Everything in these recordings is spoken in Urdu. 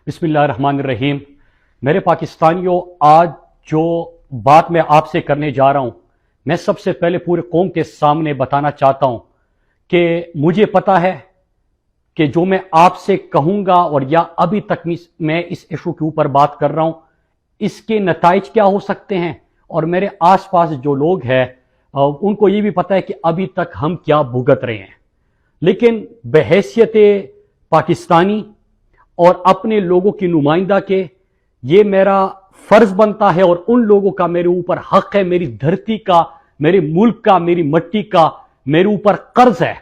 بسم اللہ الرحمن الرحیم۔ میرے پاکستانیوں، آج جو بات میں آپ سے کرنے جا رہا ہوں، میں سب سے پہلے پورے قوم کے سامنے بتانا چاہتا ہوں کہ مجھے پتا ہے کہ جو میں آپ سے کہوں گا اور یا ابھی تک میں اس ایشو کے اوپر بات کر رہا ہوں، اس کے نتائج کیا ہو سکتے ہیں، اور میرے آس پاس جو لوگ ہیں ان کو یہ بھی پتا ہے کہ ابھی تک ہم کیا بھگت رہے ہیں۔ لیکن بحیثیت پاکستانی اور اپنے لوگوں کی نمائندہ کے یہ میرا فرض بنتا ہے، اور ان لوگوں کا میرے اوپر حق ہے، میری دھرتی کا، میرے ملک کا، میری مٹی کا میرے اوپر قرض ہے،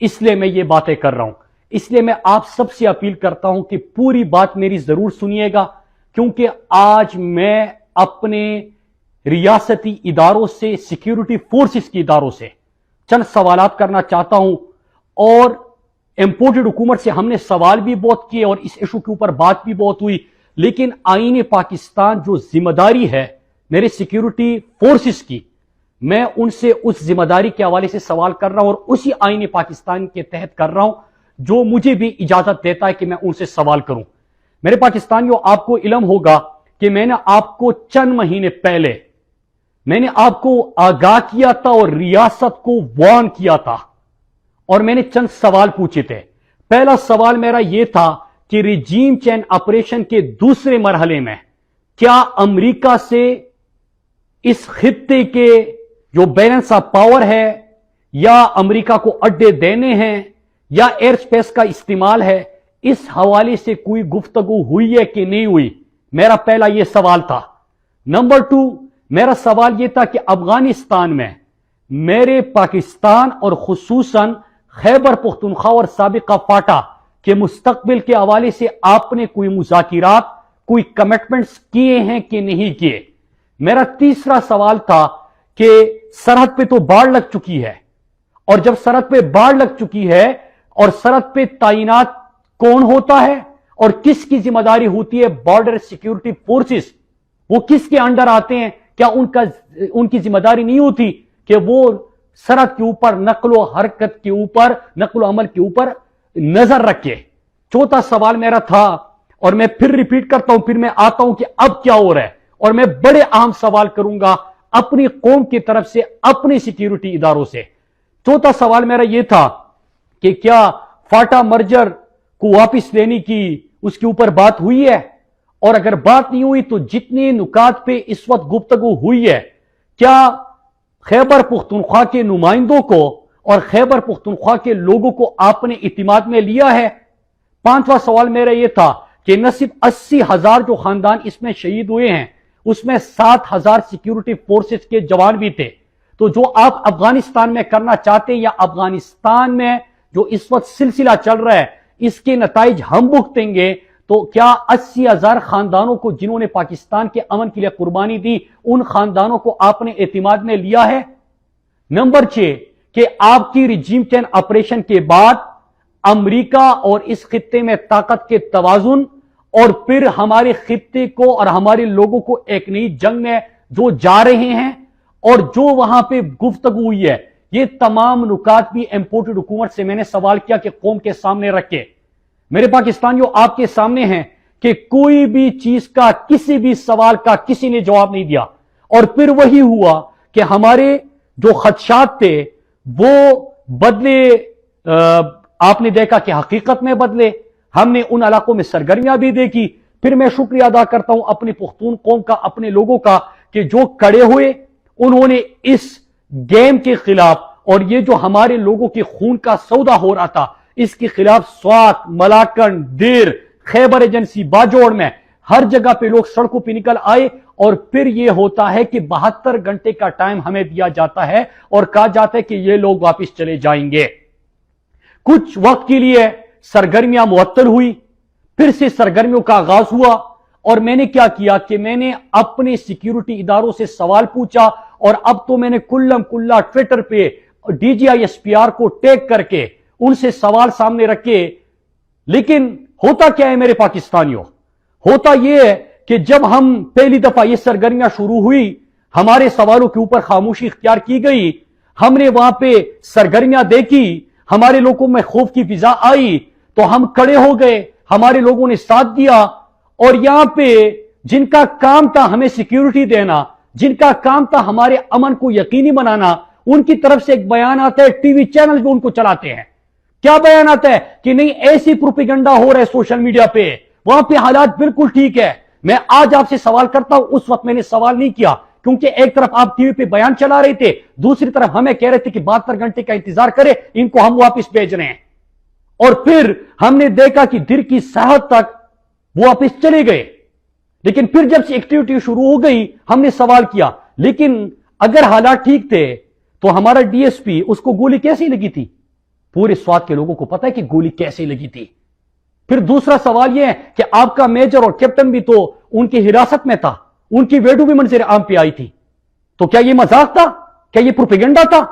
اس لیے میں یہ باتیں کر رہا ہوں۔ اس لیے میں آپ سب سے اپیل کرتا ہوں کہ پوری بات میری ضرور سنیے گا، کیونکہ آج میں اپنے ریاستی اداروں سے، سیکیورٹی فورسز کی اداروں سے چند سوالات کرنا چاہتا ہوں، اور امپورٹڈ حکومت سے ہم نے سوال بھی بہت کیے اور اس ایشو کے اوپر بات بھی بہت ہوئی، لیکن آئین پاکستان جو ذمہ داری ہے میرے سیکیورٹی فورسز کی، میں ان سے اس ذمہ داری کے حوالے سے سوال کر رہا ہوں، اور اسی آئین پاکستان کے تحت کر رہا ہوں جو مجھے بھی اجازت دیتا ہے کہ میں ان سے سوال کروں۔ میرے پاکستانیوں، آپ کو علم ہوگا کہ میں نے آپ کو چند مہینے پہلے میں نے آپ کو آگاہ کیا تھا اور ریاست کو وارن کیا تھا، اور میں نے چند سوال پوچھے تھے۔ پہلا سوال میرا یہ تھا کہ ریجیم چینج آپریشن کے دوسرے مرحلے میں کیا امریکہ سے اس خطے کے جو بیلنس آف پاور ہے، یا امریکہ کو اڈے دینے ہیں، یا ایئر سپیس کا استعمال ہے، اس حوالے سے کوئی گفتگو ہوئی ہے کہ نہیں ہوئی؟ میرا پہلا یہ سوال تھا۔ نمبر 2، میرا سوال یہ تھا کہ افغانستان میں میرے پاکستان اور خصوصاً خیبر پختونخوا اور سابقہ فاٹا کے مستقبل کے حوالے سے آپ نے کوئی مذاکرات، کوئی کمٹمنٹس کیے ہیں کہ نہیں کیے؟ میرا تیسرا سوال تھا کہ سرحد پہ تو باڑ لگ چکی ہے، اور جب سرحد پہ باڑ لگ چکی ہے اور سرحد پہ تعینات کون ہوتا ہے اور کس کی ذمہ داری ہوتی ہے؟ بارڈر سیکیورٹی فورسز، وہ کس کے انڈر آتے ہیں؟ کیا ان کی ذمہ داری نہیں ہوتی کہ وہ سرحد کے اوپر نقل و حرکت کے اوپر، نقل و عمل کے اوپر نظر رکھے؟ چوتھا سوال میرا تھا، اور میں پھر ریپیٹ کرتا ہوں، پھر میں آتا ہوں کہ اب کیا ہو رہا ہے، اور میں بڑے اہم سوال کروں گا اپنی قوم کی طرف سے، اپنے سیکیورٹی اداروں سے۔ چوتھا سوال میرا یہ تھا کہ کیا فاٹا مرجر کو واپس لینے کی اس کے اوپر بات ہوئی ہے، اور اگر بات نہیں ہوئی تو جتنے نکات پہ اس وقت گفتگو ہوئی ہے، کیا خیبر پختونخوا کے نمائندوں کو اور خیبر پختونخوا کے لوگوں کو آپ نے اعتماد میں لیا ہے؟ پانچواں سوال میرا یہ تھا کہ نہ صرف 80,000 جو خاندان اس میں شہید ہوئے ہیں، اس میں 7,000 سیکیورٹی فورسز کے جوان بھی تھے، تو جو آپ افغانستان میں کرنا چاہتے ہیں، یا افغانستان میں جو اس وقت سلسلہ چل رہا ہے، اس کے نتائج ہم بھگتیں گے، تو کیا 80,000 خاندانوں کو جنہوں نے پاکستان کے امن کے لیے قربانی دی، ان خاندانوں کو آپ نے اعتماد میں لیا ہے؟ نمبر 6، کہ آپ کی ریجیم چینج آپریشن کے بعد امریکہ اور اس خطے میں طاقت کے توازن، اور پھر ہمارے خطے کو اور ہمارے لوگوں کو ایک نئی جنگ میں جو جا رہے ہیں، اور جو وہاں پہ گفتگو ہوئی ہے، یہ تمام نکات بھی امپورٹڈ حکومت سے میں نے سوال کیا کہ قوم کے سامنے رکھے۔ میرے پاکستانیوں، آپ کے سامنے ہیں کہ کوئی بھی چیز کا، کسی بھی سوال کا کسی نے جواب نہیں دیا، اور پھر وہی ہوا کہ ہمارے جو خدشات تھے وہ بدلے، آپ نے دیکھا کہ حقیقت میں بدلے، ہم نے ان علاقوں میں سرگرمیاں بھی دیکھی۔ پھر میں شکریہ ادا کرتا ہوں اپنی پختون قوم کا، اپنے لوگوں کا، کہ جو کڑے ہوئے، انہوں نے اس گیم کے خلاف، اور یہ جو ہمارے لوگوں کے خون کا سودا ہو رہا تھا، اس کے خلاف سوات، ملاکنڈ، دیر، خیبر ایجنسی، باجوڑ میں ہر جگہ پہ لوگ سڑکوں پہ نکل آئے، اور پھر یہ ہوتا ہے کہ 72 گھنٹے کا ٹائم ہمیں دیا جاتا ہے اور کہا جاتا ہے کہ یہ لوگ واپس چلے جائیں گے۔ کچھ وقت کے لیے سرگرمیاں معطل ہوئی، پھر سے سرگرمیوں کا آغاز ہوا، اور میں نے کیا کیا کہ میں نے اپنے سیکیورٹی اداروں سے سوال پوچھا، اور اب تو میں نے کلم کلا ٹویٹر پہ DGI-SPR کو ٹیگ کر کے ان سے سوال سامنے رکھے۔ لیکن ہوتا کیا ہے میرے پاکستانیوں؟ ہوتا یہ ہے کہ جب ہم پہلی دفعہ یہ سرگرمیاں شروع ہوئی، ہمارے سوالوں کے اوپر خاموشی اختیار کی گئی، ہم نے وہاں پہ سرگرمیاں دیکھی، ہمارے لوگوں میں خوف کی فضا آئی، تو ہم کڑے ہو گئے، ہمارے لوگوں نے ساتھ دیا، اور یہاں پہ جن کا کام تھا ہمیں سیکیورٹی دینا، جن کا کام تھا ہمارے امن کو یقینی بنانا، ان کی طرف سے ایک بیان آتا ہے، ٹی وی چینل جو ان کو چلاتے ہیں، کیا بیان آتا ہے کہ نہیں ایسی پروپیگنڈا ہو رہا ہے سوشل میڈیا پہ، وہاں پہ حالات بالکل ٹھیک ہے۔ میں آج آپ سے سوال کرتا ہوں، اس وقت میں نے سوال نہیں کیا کیونکہ ایک طرف آپ ٹی وی پہ بیان چلا رہے تھے، دوسری طرف ہمیں کہہ رہے تھے کہ 72 گھنٹے کا انتظار کرے، ان کو ہم واپس بھیج رہے ہیں۔ اور پھر ہم نے دیکھا کہ دیر کی ساحت تک وہ واپس چلے گئے، لیکن پھر جب سے ایکٹیویٹی شروع ہو گئی ہم نے سوال کیا، لیکن اگر حالات ٹھیک تھے تو ہمارا ڈی ایس پی اس کو گولی کیسے لگی تھی؟ پورے سوات کے لوگوں کو پتا ہے کہ گولی کیسے لگی تھی۔ پھر دوسرا سوال یہ ہے کہ آپ کا میجر اور کیپٹن بھی تو ان کی حراست میں تھا، ان کی ویڈیو بھی منظر عام پہ آئی تھی، تو کیا یہ مذاق تھا؟ کیا یہ پروپیگنڈا تھا؟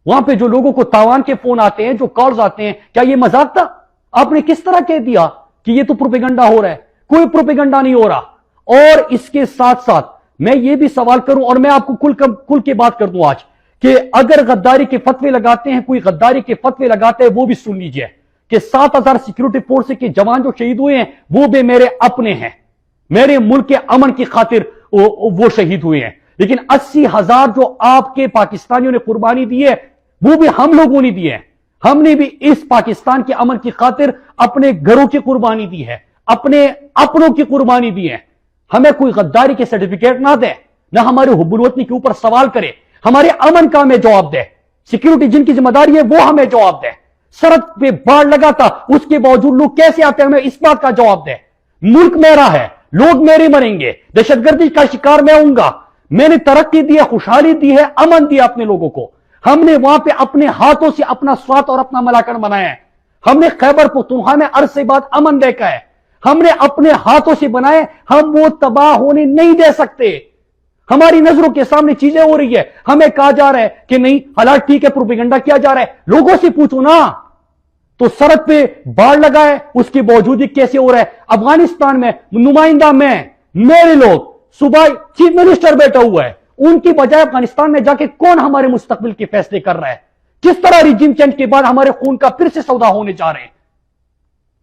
وہاں پہ جو لوگوں کو تاوان کے فون آتے ہیں، جو کالز آتے ہیں، کیا یہ مذاق تھا؟ آپ نے کس طرح کہہ دیا کہ یہ تو پروپیگنڈا ہو رہا ہے؟ کوئی پروپیگنڈا نہیں ہو رہا۔ اور اس کے ساتھ ساتھ میں یہ بھی سوال کروں، اور میں آپ کو کل کے بات کر دوں آج، کہ اگر غداری کے فتوے لگاتے ہیں، کوئی غداری کے فتوے لگاتے ہیں، وہ بھی سن لیجئے کہ 7000 سیکیورٹی فورس کے جوان جو شہید ہوئے ہیں وہ بھی میرے اپنے ہیں، میرے ملک کے امن کی خاطر وہ شہید ہوئے ہیں، لیکن 80,000 جو آپ کے پاکستانیوں نے قربانی دی ہے وہ بھی ہم لوگوں نے دی ہے۔ ہم نے بھی اس پاکستان کے امن کی خاطر اپنے گھروں کی قربانی دی ہے، اپنے اپنوں کی قربانی دی ہے۔ ہمیں کوئی غداری کے سرٹیفکیٹ نہ دے، نہ ہمارے حب الوطنی کے اوپر سوال کرے، ہمارے امن کا ہمیں جواب دے، سیکیورٹی جن کی ذمہ داری ہے وہ ہمیں جواب دے۔ سڑک پہ باڑ لگاتا اس کے باوجود لوگ کیسے آتے ہیں، ہمیں اس بات کا جواب دے۔ ملک میرا ہے، لوگ میرے مریں گے، دہشت گردی کا شکار میں ہوں گا، میں نے ترقی دی ہے، خوشحالی دی ہے، امن دیا اپنے لوگوں کو۔ ہم نے وہاں پہ اپنے ہاتھوں سے اپنا سوات اور اپنا ملاکن بنایا ہے، ہم نے خیبر پختونخوا میں عرصے بعد امن دیکھا ہے، ہم نے اپنے ہاتھوں سے بنائے، ہم وہ تباہ ہونے نہیں دے سکتے۔ ہماری نظروں کے سامنے چیزیں ہو رہی ہے، ہمیں کہا جا رہا ہے کہ نہیں حالات ٹھیک ہے، پروپیگنڈا کیا جا رہا ہے۔ لوگوں سے پوچھو نا، تو سڑک پہ باڑ لگا ہے اس کے باوجود ہی کیسے ہو رہا ہے؟ افغانستان میں نمائندہ میں، میرے لوگ، صوبائی چیف منسٹر بیٹھا ہوا ہے، ان کی بجائے افغانستان میں جا کے کون ہمارے مستقبل کے فیصلے کر رہا ہے؟ کس طرح ریجیم چینج کے بعد ہمارے خون کا پھر سے سودا ہونے جا رہے ہیں؟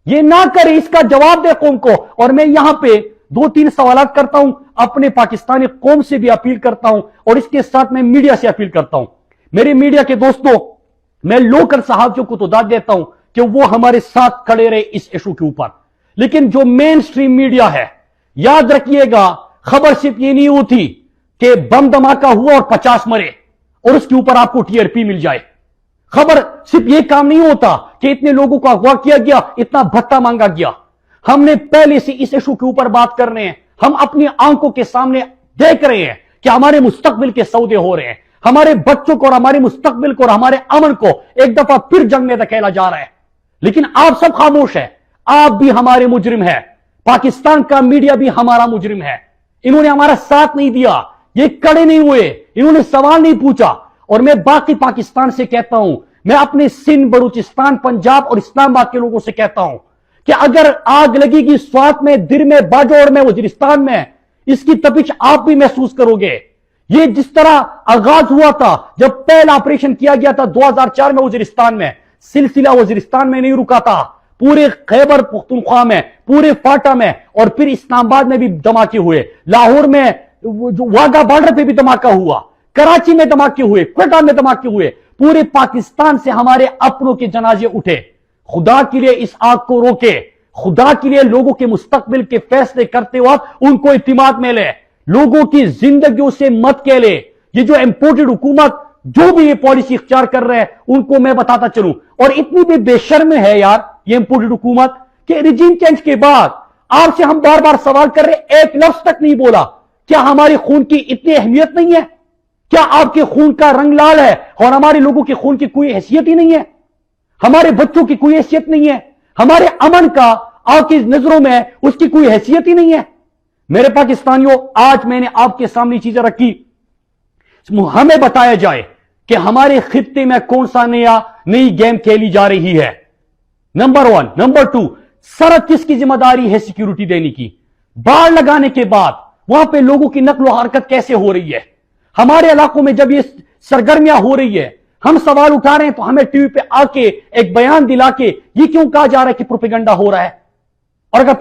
یہ نہ کرے، اس کا جواب دے قوم کو۔ اور میں یہاں پہ 2-3 سوالات کرتا ہوں، اپنے پاکستانی قوم سے بھی اپیل کرتا ہوں، اور اس کے ساتھ میں میڈیا سے اپیل کرتا ہوں۔ میرے میڈیا کے دوستوں، میں لوکل صحافیوں کو تو داد دیتا ہوں کہ وہ ہمارے ساتھ کھڑے رہے اس ایشو کے اوپر، لیکن جو مین سٹریم میڈیا ہے، یاد رکھیے گا، خبر صرف یہ نہیں ہوتی کہ بم دھماکہ ہوا اور 50 مرے اور اس کے اوپر آپ کو TRP مل جائے۔ خبر صرف یہ کام نہیں ہوتا کہ اتنے لوگوں کو اغوا کیا گیا، اتنا بھتہ مانگا گیا۔ ہم نے پہلے سے اس ایشو کے اوپر بات کر رہے ہیں، ہم اپنی آنکھوں کے سامنے دیکھ رہے ہیں کہ ہمارے مستقبل کے سودے ہو رہے ہیں، ہمارے بچوں کو اور ہمارے مستقبل کو اور ہمارے امن کو ایک دفعہ پھر جنگ میں دھکیلا جا رہا ہے، لیکن آپ سب خاموش ہیں۔ آپ بھی ہمارے مجرم ہیں، پاکستان کا میڈیا بھی ہمارا مجرم ہے۔ انہوں نے ہمارا ساتھ نہیں دیا، یہ کڑے نہیں ہوئے، انہوں نے سوال نہیں پوچھا۔ اور میں باقی پاکستان سے کہتا ہوں، میں اپنے سندھ، بلوچستان، پنجاب اور اسلام آباد کے لوگوں سے کہتا ہوں کہ اگر آگ لگے گی سوات میں، در میں، باجوڑ میں، وزیرستان میں، اس کی تپش آپ بھی محسوس کرو گے۔ یہ جس طرح آغاز ہوا تھا جب پہلا آپریشن کیا گیا تھا 2004 میں وزیرستان میں، سلسلہ وزیرستان میں نہیں رکا تھا، پورے خیبر پختونخوا میں، پورے فاٹا میں، اور پھر اسلام آباد میں بھی دھماکے ہوئے، لاہور میں واگا بارڈر پہ بھی دھماکہ ہوا، کراچی میں دھماکے ہوئے، کوئٹہ میں دھماکے ہوئے، پورے پاکستان سے ہمارے اپنوں کے جنازے اٹھے۔ خدا کے لیے اس آگ کو روکے، خدا کے لیے لوگوں کے مستقبل کے فیصلے کرتے وقت ان کو اعتماد میں لے، لوگوں کی زندگیوں سے مت کے لے۔ یہ جو امپورٹڈ حکومت جو بھی یہ پالیسی اختیار کر رہے ہیں ان کو میں بتاتا چلوں، اور اتنی بھی بے شرم ہے یار یہ امپورٹڈ حکومت کہ ریجیم چینج کے بعد آپ سے ہم بار بار سوال کر رہے، ایک لفظ تک نہیں بولا۔ کیا ہمارے خون کی اتنی اہمیت نہیں ہے؟ کیا آپ کے خون کا رنگ لال ہے اور ہمارے لوگوں کے خون کی کوئی حیثیت ہی نہیں ہے؟ ہمارے بچوں کی کوئی حیثیت نہیں ہے؟ ہمارے امن کا آپ کی نظروں میں اس کی کوئی حیثیت ہی نہیں ہے؟ میرے پاکستانیوں، آج میں نے آپ کے سامنے چیزیں رکھی، ہمیں بتایا جائے کہ ہمارے خطے میں کون سا نئی گیم کھیلی جا رہی ہے۔ نمبر 1، نمبر 2، سرحد کس کی ذمہ داری ہے سیکیورٹی دینے کی؟ باڑ لگانے کے بعد وہاں پہ لوگوں کی نقل و حرکت کیسے ہو رہی ہے؟ ہمارے علاقوں میں جب یہ سرگرمیاں ہو رہی ہے، ہم سوال اٹھا رہے ہیں تو ہمیں ٹی وی پہ آ کے ایک بیان دلا کے یہ کیوں کہا جا رہا ہے کہ پروپیگنڈا ہو رہا ہے؟ اور اگر